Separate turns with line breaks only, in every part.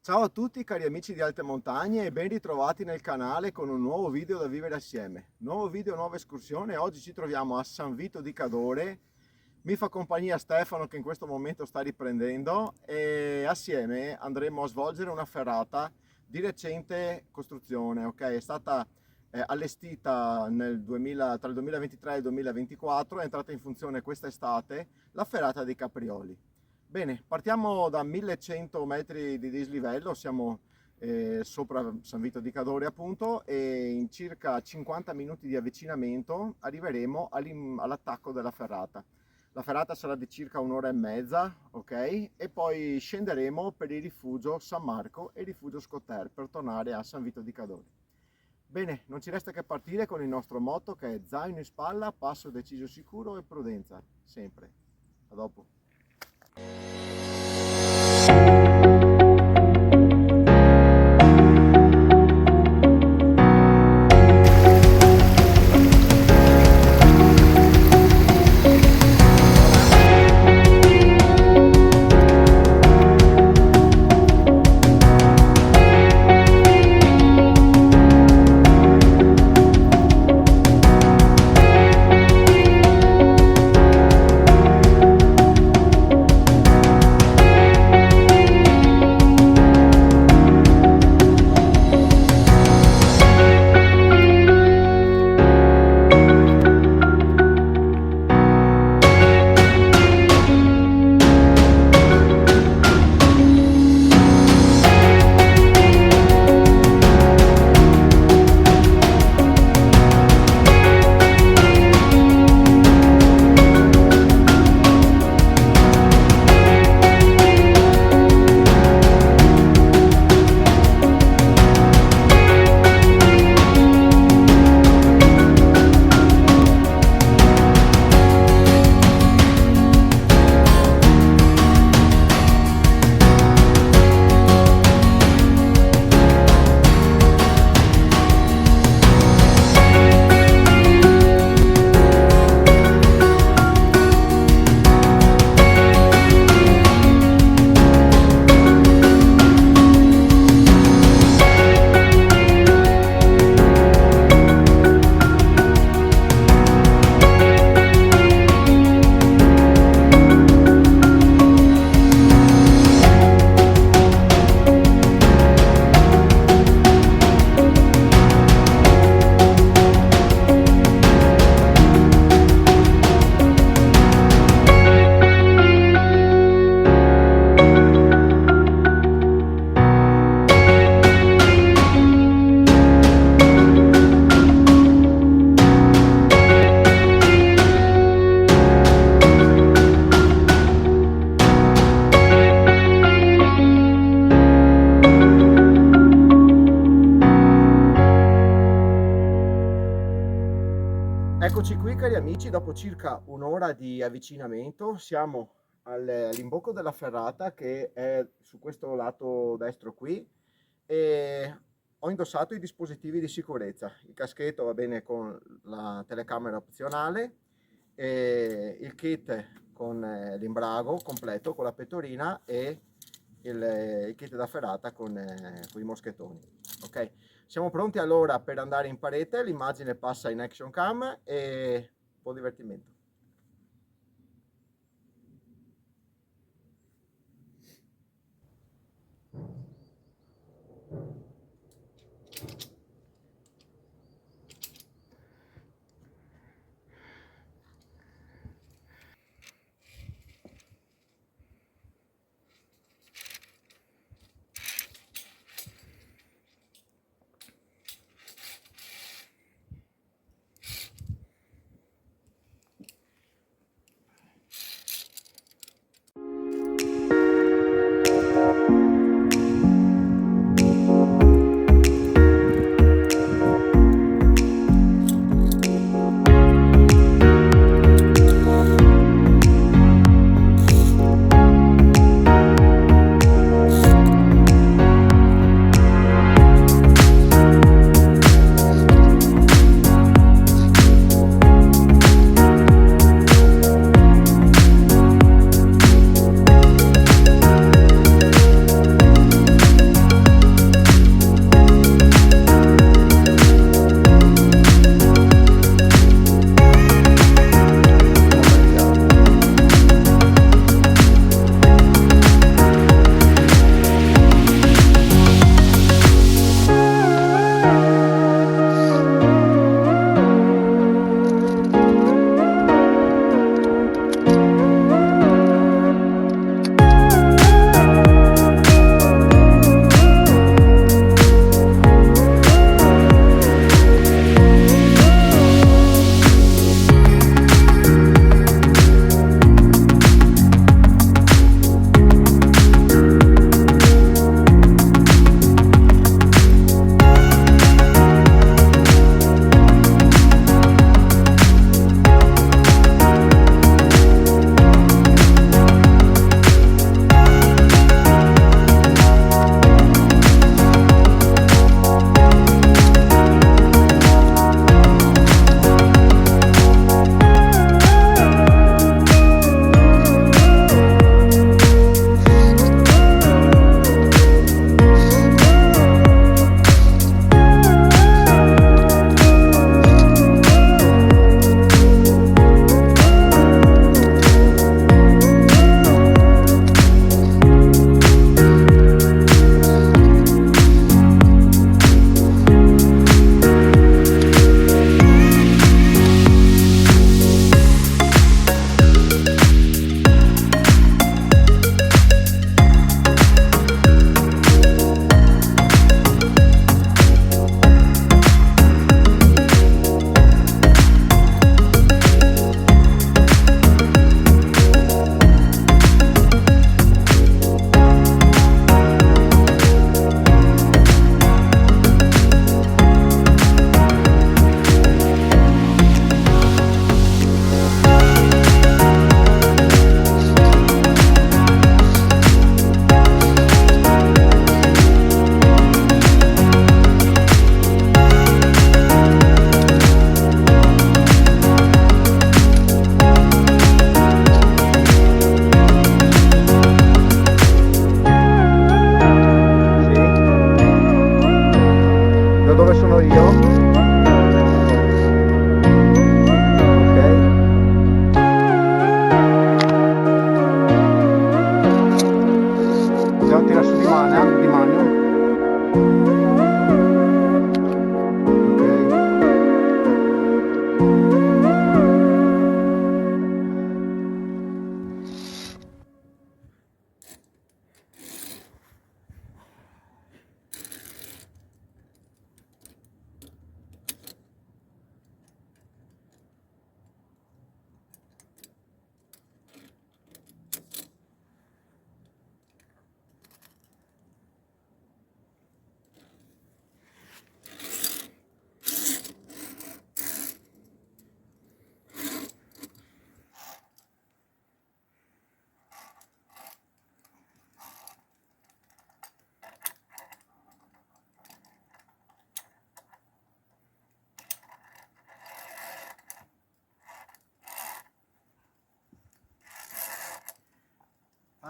Ciao a tutti cari amici di Alte Montagne e ben ritrovati nel canale con un nuovo video da vivere assieme. Nuovo video, nuova escursione. Oggi ci troviamo a San Vito di Cadore. Mi fa compagnia Stefano che in questo momento sta riprendendo e assieme andremo a svolgere una ferrata di recente costruzione. Ok, è stata allestita tra il 2023 e il 2024, è entrata in funzione quest'estate la ferrata dei Caprioli. Bene, partiamo da 1100 metri di dislivello, siamo sopra San Vito di Cadore appunto, e in circa 50 minuti di avvicinamento arriveremo all'attacco della ferrata. La ferrata sarà di circa un'ora e mezza, ok? E poi scenderemo per il rifugio San Marco e il rifugio Scotter per tornare a San Vito di Cadore. Bene, non ci resta che partire con il nostro motto che è zaino in spalla, passo deciso sicuro e prudenza, sempre. A dopo. Eccoci qui cari amici, dopo circa un'ora di avvicinamento siamo all'imbocco della ferrata che è su questo lato destro qui e ho indossato i dispositivi di sicurezza. Il caschetto va bene con la telecamera opzionale, e il kit con l'imbrago completo con la pettorina e il kit da ferrata con i moschettoni. Ok, siamo pronti allora per andare in parete, l'immagine passa in action cam e buon divertimento.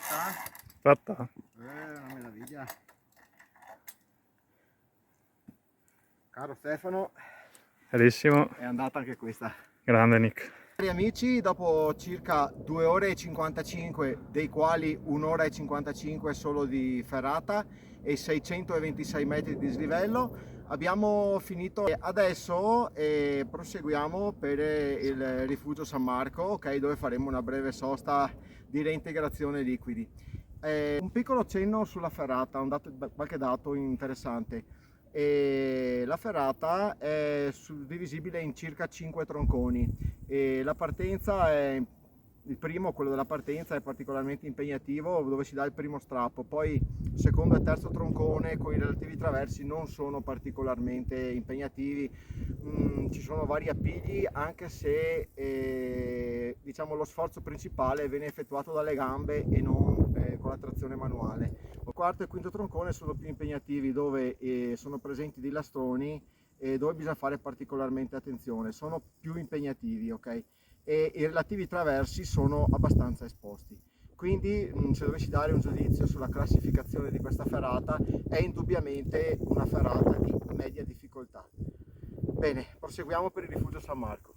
Fatta?
Fatta?
Una meraviglia. Caro Stefano,
Carissimo,
è andata anche questa.
grande Nick.
Cari amici, dopo circa 2 ore e 55, dei quali 1 ora e 55 solo di ferrata e 626 metri di dislivello, abbiamo finito. Adesso proseguiamo per il rifugio San Marco, ok, dove faremo una breve sosta di reintegrazione liquidi. Un piccolo cenno sulla ferrata, qualche dato interessante. E la ferrata è suddivisibile in circa 5 tronconi e la partenza è il primo, quello della partenza, è particolarmente impegnativo, dove si dà il primo strappo. Poi il secondo e terzo troncone con i relativi traversi non sono particolarmente impegnativi. Ci sono vari appigli, anche se diciamo lo sforzo principale viene effettuato dalle gambe e non con la trazione manuale. Il quarto e il quinto troncone sono più impegnativi, dove sono presenti dei lastroni e dove bisogna fare particolarmente attenzione, sono più impegnativi, ok? E i relativi traversi sono abbastanza esposti. Quindi se dovessi dare un giudizio sulla classificazione di questa ferrata, è indubbiamente una ferrata di media difficoltà. Bene, proseguiamo per il rifugio San Marco.